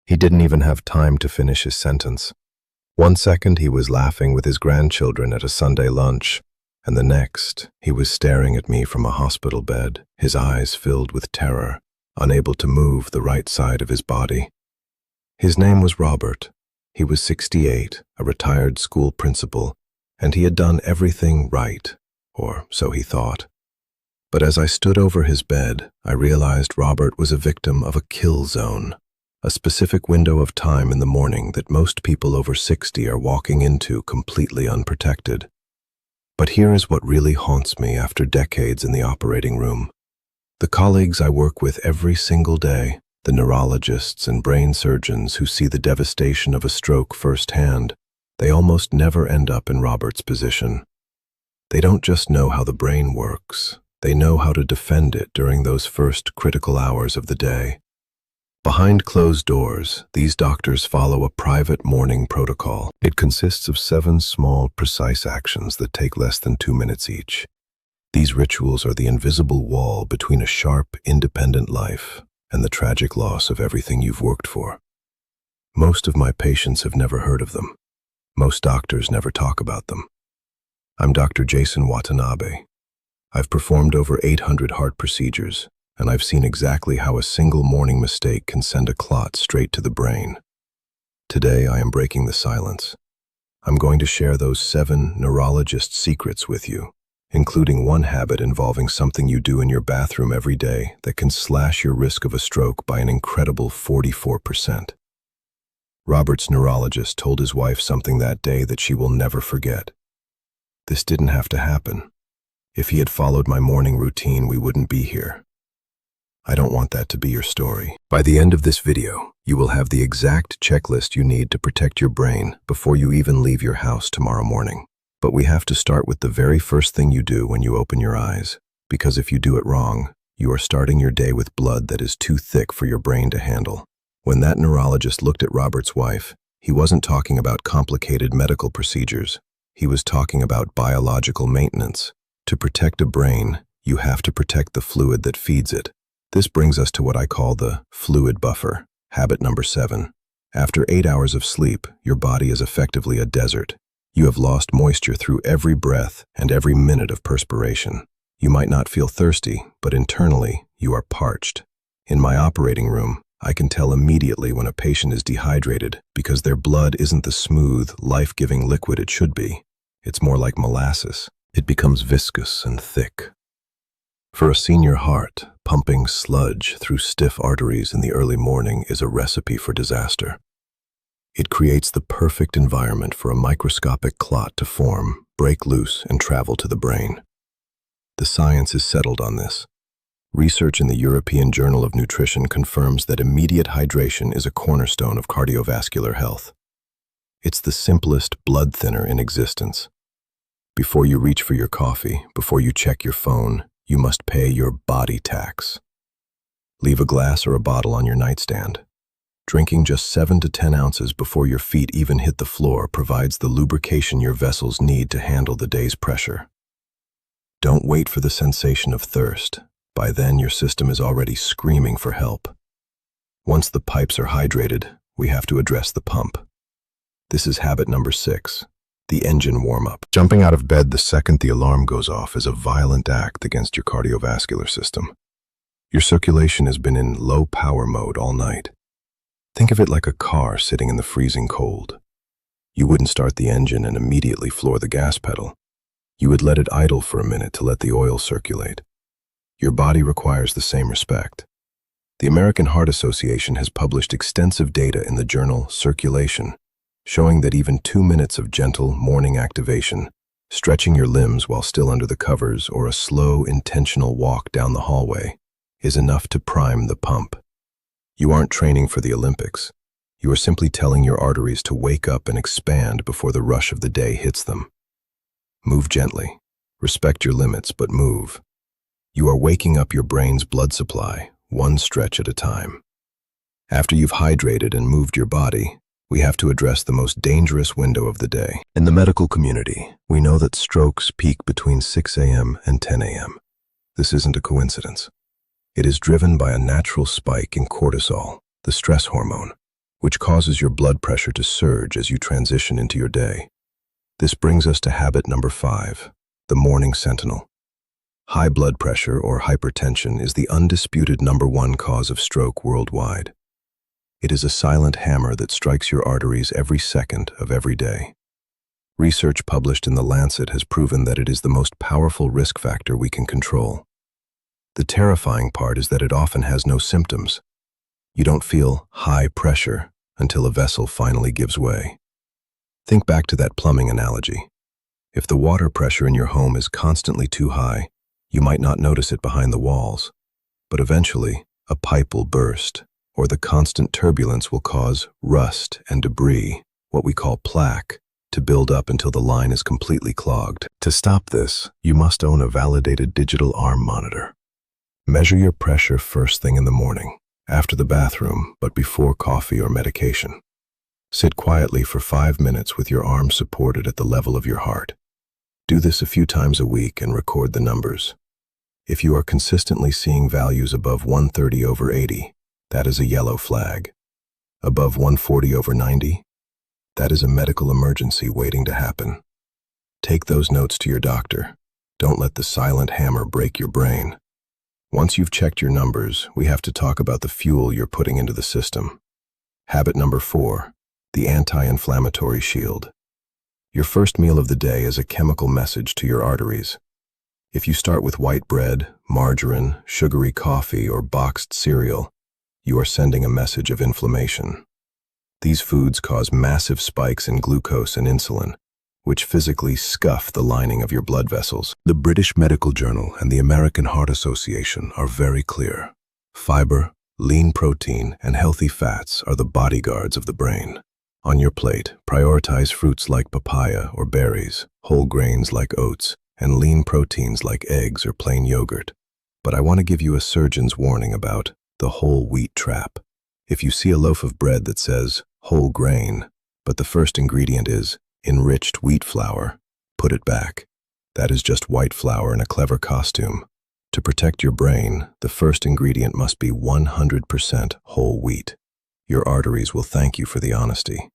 He didn't even have time to finish his sentence. One second he was laughing with his grandchildren at a Sunday lunch, and the next he was staring at me from a hospital bed, his eyes filled with terror, unable to move the right side of his body. His name was Robert. He was 68, a retired school principal, and he had done everything right, or so he thought. But as I stood over his bed, I realized Robert was a victim of a kill zone, a specific window of time in the morning that most people over 60 are walking into completely unprotected. But here is what really haunts me after decades in the operating room. The colleagues I work with every single day, the neurologists and brain surgeons who see the devastation of a stroke firsthand, they almost never end up in Robert's position. They don't just know how the brain works, they know how to defend it during those first critical hours of the day. Behind closed doors, these doctors follow a private morning protocol. It consists of 7 small, precise actions that take less than 2 minutes each. These rituals are the invisible wall between a sharp, independent life and the tragic loss of everything you've worked for. Most of my patients have never heard of them. Most doctors never talk about them. I'm Dr. Jason Watanabe. I've performed over 800 heart procedures, and I've seen exactly how a single morning mistake can send a clot straight to the brain. Today, I am breaking the silence. I'm going to share those 7 neurologist secrets with you, including one habit involving something you do in your bathroom every day that can slash your risk of a stroke by an incredible 44%. Robert's neurologist told his wife something that day that she will never forget. This didn't have to happen. If he had followed my morning routine, we wouldn't be here. I don't want that to be your story. By the end of this video, you will have the exact checklist you need to protect your brain before you even leave your house tomorrow morning. But we have to start with the very first thing you do when you open your eyes, because if you do it wrong, you are starting your day with blood that is too thick for your brain to handle. When that neurologist looked at Robert's wife, he wasn't talking about complicated medical procedures. He was talking about biological maintenance. To protect a brain, you have to protect the fluid that feeds it. This brings us to what I call the fluid buffer, habit number 7. After 8 hours of sleep, your body is effectively a desert. You have lost moisture through every breath and every minute of perspiration. You might not feel thirsty, but internally, you are parched. In my operating room, I can tell immediately when a patient is dehydrated because their blood isn't the smooth, life-giving liquid it should be. It's more like molasses. It becomes viscous and thick. For a senior heart, pumping sludge through stiff arteries in the early morning is a recipe for disaster. It creates the perfect environment for a microscopic clot to form, break loose, and travel to the brain. The science is settled on this. Research in the European Journal of Nutrition confirms that immediate hydration is a cornerstone of cardiovascular health. It's the simplest blood thinner in existence. Before you reach for your coffee, before you check your phone, you must pay your body tax. Leave a glass or a bottle on your nightstand. Drinking just 7 to 10 ounces before your feet even hit the floor provides the lubrication your vessels need to handle the day's pressure. Don't wait for the sensation of thirst. By then, your system is already screaming for help. Once the pipes are hydrated, we have to address the pump. This is habit number 6. The engine warm-up. Jumping out of bed the second the alarm goes off is a violent act against your cardiovascular system. Your circulation has been in low-power mode all night. Think of it like a car sitting in the freezing cold. You wouldn't start the engine and immediately floor the gas pedal. You would let it idle for a minute to let the oil circulate. Your body requires the same respect. The American Heart Association has published extensive data in the journal Circulation, showing that even 2 minutes of gentle morning activation, stretching your limbs while still under the covers, or a slow, intentional walk down the hallway, is enough to prime the pump. You aren't training for the Olympics. You are simply telling your arteries to wake up and expand before the rush of the day hits them. Move gently. Respect your limits, but move. You are waking up your brain's blood supply, one stretch at a time. After you've hydrated and moved your body, we have to address the most dangerous window of the day. In the medical community, we know that strokes peak between 6 a.m. and 10 a.m. This isn't a coincidence. It is driven by a natural spike in cortisol, the stress hormone. which causes your blood pressure to surge as you transition into your day. This brings us to habit number 5, the morning sentinel. High blood pressure or hypertension is the undisputed #1 cause of stroke worldwide. It is a silent hammer that strikes your arteries every second of every day. Research published in The Lancet has proven that it is the most powerful risk factor we can control. The terrifying part is that it often has no symptoms. You don't feel high pressure until a vessel finally gives way. Think back to that plumbing analogy. If the water pressure in your home is constantly too high, you might not notice it behind the walls, but eventually a pipe will burst, or the constant turbulence will cause rust and debris, what we call plaque, to build up until the line is completely clogged. To stop this, you must own a validated digital arm monitor. Measure your pressure first thing in the morning, after the bathroom, but before coffee or medication. Sit quietly for 5 minutes with your arm supported at the level of your heart. Do this a few times a week and record the numbers. If you are consistently seeing values above 130/80, that is a yellow flag. Above 140/90, that is a medical emergency waiting to happen. Take those notes to your doctor. Don't let the silent hammer break your brain. Once you've checked your numbers, we have to talk about the fuel you're putting into the system. Habit number 4, the anti-inflammatory shield. Your first meal of the day is a chemical message to your arteries. If you start with white bread, margarine, sugary coffee, or boxed cereal, you are sending a message of inflammation. These foods cause massive spikes in glucose and insulin, which physically scuff the lining of your blood vessels. The British Medical Journal and the American Heart Association are very clear. Fiber, lean protein, and healthy fats are the bodyguards of the brain. On your plate, prioritize fruits like papaya or berries, whole grains like oats, and lean proteins like eggs or plain yogurt. But I want to give you a surgeon's warning about the whole wheat trap. If you see a loaf of bread that says whole grain, but the first ingredient is enriched wheat flour, put it back. That is just white flour in a clever costume. To protect your brain, the first ingredient must be 100% whole wheat. Your arteries will thank you for the honesty.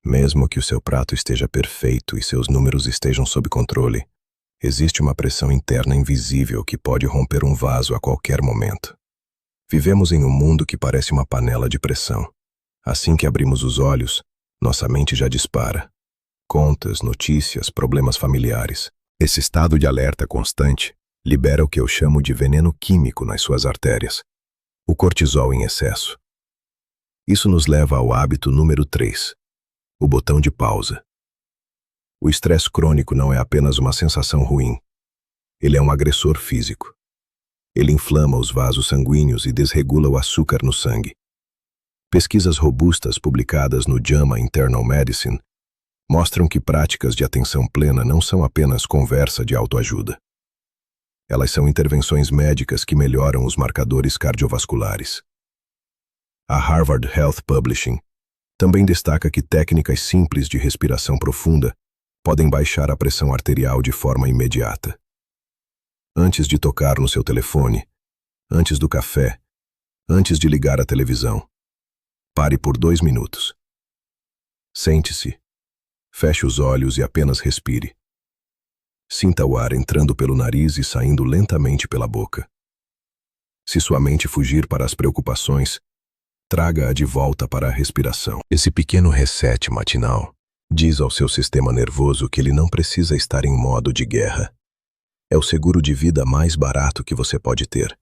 Mesmo que o seu prato esteja perfeito e seus números estejam sob controle, existe uma pressão interna invisível que pode romper um vaso a qualquer momento. Vivemos em um mundo que parece uma panela de pressão. Assim que abrimos os olhos, nossa mente já dispara. Contas, notícias, problemas familiares. Esse estado de alerta constante libera o que eu chamo de veneno químico nas suas artérias, o cortisol em excesso. Isso nos leva ao hábito número 3, o botão de pausa. O estresse crônico não é apenas uma sensação ruim. Ele é um agressor físico. Ele inflama os vasos sanguíneos e desregula o açúcar no sangue. Pesquisas robustas publicadas no JAMA Internal Medicine mostram que práticas de atenção plena não são apenas conversa de autoajuda. Elas são intervenções médicas que melhoram os marcadores cardiovasculares. A Harvard Health Publishing também destaca que técnicas simples de respiração profunda podem baixar a pressão arterial de forma imediata. Antes de tocar no seu telefone, antes do café, antes de ligar a televisão, pare por 2 minutos. Sente-se, feche os olhos e apenas respire. Sinta o ar entrando pelo nariz e saindo lentamente pela boca. Se sua mente fugir para as preocupações, traga-a de volta para a respiração. Esse pequeno reset matinal diz ao seu sistema nervoso que ele não precisa estar em modo de guerra. É o seguro de vida mais barato que você pode ter.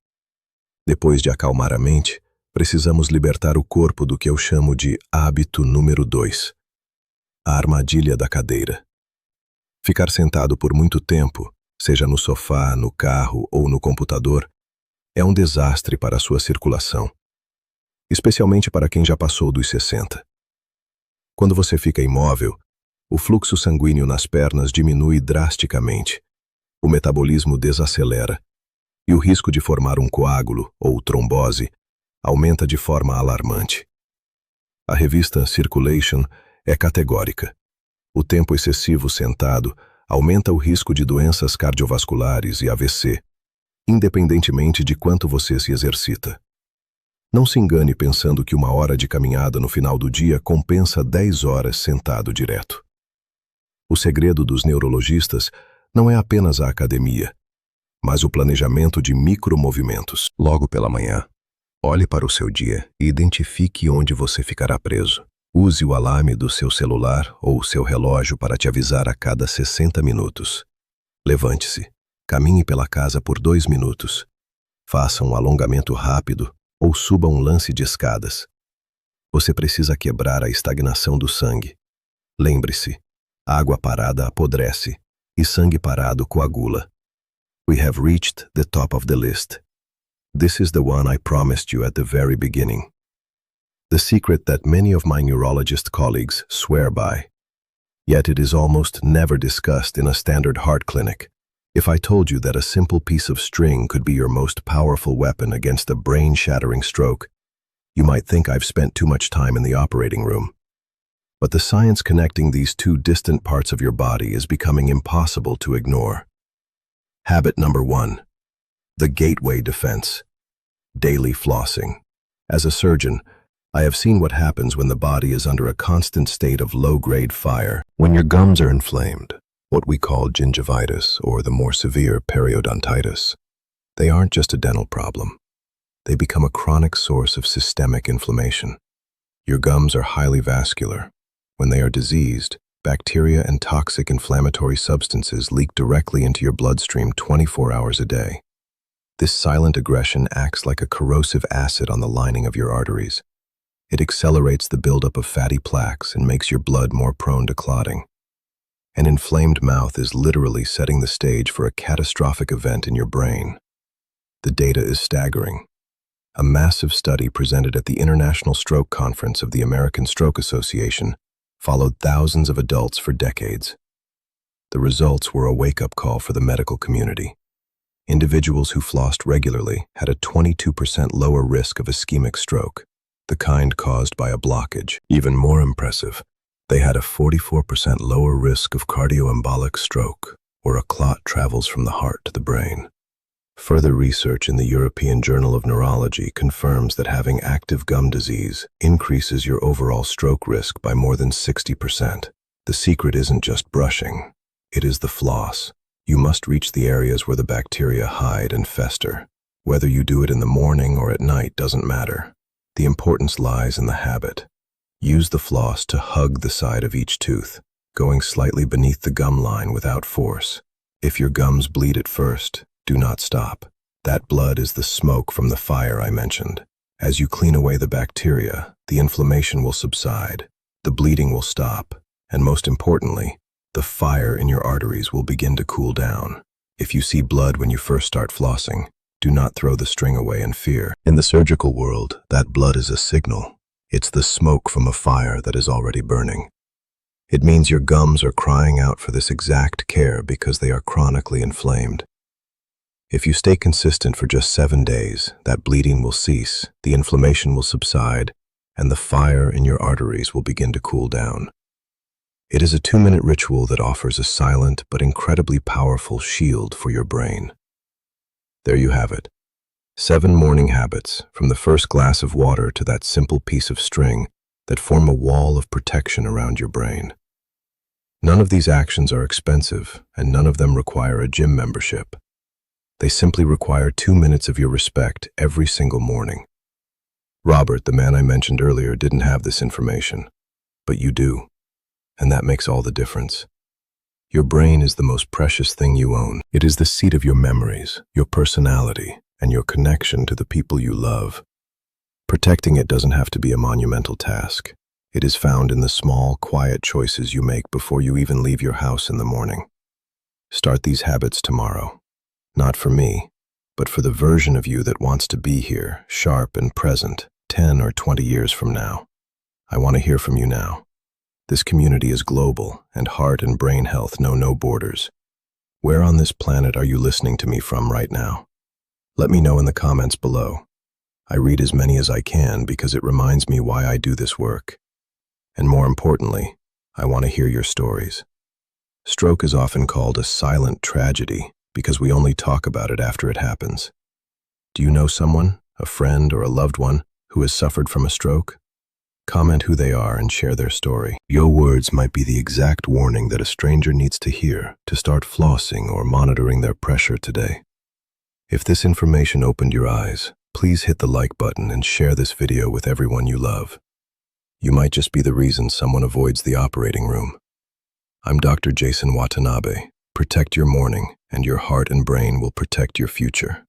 Depois de acalmar a mente, precisamos libertar o corpo do que eu chamo de hábito número 2, a armadilha da cadeira. Ficar sentado por muito tempo, seja no sofá, no carro ou no computador, é um desastre para a sua circulação, especialmente para quem já passou dos 60. Quando você fica imóvel, o fluxo sanguíneo nas pernas diminui drasticamente, o metabolismo desacelera e o risco de formar um coágulo ou trombose aumenta de forma alarmante. A revista Circulation é categórica. O tempo excessivo sentado aumenta o risco de doenças cardiovasculares e AVC, independentemente de quanto você se exercita. Não se engane pensando que 1 hora de caminhada no final do dia compensa 10 horas sentado direto. O segredo dos neurologistas não é apenas a academia, mas o planejamento de micromovimentos. Logo pela manhã, olhe para o seu dia e identifique onde você ficará preso. Use o alarme do seu celular ou o seu relógio para te avisar a cada 60 minutos. Levante-se, caminhe pela casa por 2 minutos. Faça um alongamento rápido ou suba um lance de escadas. Você precisa quebrar a estagnação do sangue. Lembre-se, água parada apodrece e sangue parado coagula. We have reached the top of the list. This is the one I promised you at the very beginning. The secret that many of my neurologist colleagues swear by. Yet it is almost never discussed in a standard heart clinic. If I told you that a simple piece of string could be your most powerful weapon against a brain-shattering stroke, you might think I've spent too much time in the operating room. But the science connecting these two distant parts of your body is becoming impossible to ignore. Habit number 1. The gateway defense. Daily flossing. As a surgeon, I have seen what happens when the body is under a constant state of low-grade fire. When your gums are inflamed, what we call gingivitis or the more severe periodontitis, they aren't just a dental problem. They become a chronic source of systemic inflammation. Your gums are highly vascular. When they are diseased, bacteria and toxic inflammatory substances leak directly into your bloodstream 24 hours a day. This silent aggression acts like a corrosive acid on the lining of your arteries. It accelerates the buildup of fatty plaques and makes your blood more prone to clotting. An inflamed mouth is literally setting the stage for a catastrophic event in your brain. The data is staggering. A massive study presented at the International Stroke Conference of the American Stroke Association followed thousands of adults for decades. The results were a wake-up call for the medical community. Individuals who flossed regularly had a 22% lower risk of ischemic stroke, the kind caused by a blockage. Even more impressive, they had a 44% lower risk of cardioembolic stroke, where a clot travels from the heart to the brain. Further research in the European Journal of Neurology confirms that having active gum disease increases your overall stroke risk by more than 60%. The secret isn't just brushing, it is the floss. You must reach the areas where the bacteria hide and fester. Whether you do it in the morning or at night doesn't matter. The importance lies in the habit. Use the floss to hug the side of each tooth, going slightly beneath the gum line without force. If your gums bleed at first, do not stop. That blood is the smoke from the fire I mentioned. As you clean away the bacteria, the inflammation will subside, the bleeding will stop, and most importantly, the fire in your arteries will begin to cool down. If you see blood when you first start flossing, do not throw the string away in fear. In the surgical world, that blood is a signal. It's the smoke from a fire that is already burning. It means your gums are crying out for this exact care because they are chronically inflamed. If you stay consistent for just 7 days, that bleeding will cease, the inflammation will subside, and the fire in your arteries will begin to cool down. It is a 2-minute ritual that offers a silent but incredibly powerful shield for your brain. There you have it. 7 morning habits, from the first glass of water to that simple piece of string, that form a wall of protection around your brain. None of these actions are expensive, and none of them require a gym membership. They simply require 2 minutes of your respect every single morning. Robert, the man I mentioned earlier, didn't have this information, but you do, and that makes all the difference. Your brain is the most precious thing you own. It is the seat of your memories, your personality, and your connection to the people you love. Protecting it doesn't have to be a monumental task. It is found in the small, quiet choices you make before you even leave your house in the morning. Start these habits tomorrow. Not for me, but for the version of you that wants to be here, sharp and present, 10 or 20 years from now. I want to hear from you now. This community is global, and heart and brain health know no borders. Where on this planet are you listening to me from right now? Let me know in the comments below. I read as many as I can because it reminds me why I do this work. And more importantly, I want to hear your stories. Stroke is often called a silent tragedy because we only talk about it after it happens. Do you know someone, a friend or a loved one, who has suffered from a stroke? Comment who they are and share their story. Your words might be the exact warning that a stranger needs to hear to start flossing or monitoring their pressure today. If this information opened your eyes, please hit the like button and share this video with everyone you love. You might just be the reason someone avoids the operating room. I'm Dr. Jason Watanabe. Protect your morning, and your heart and brain will protect your future.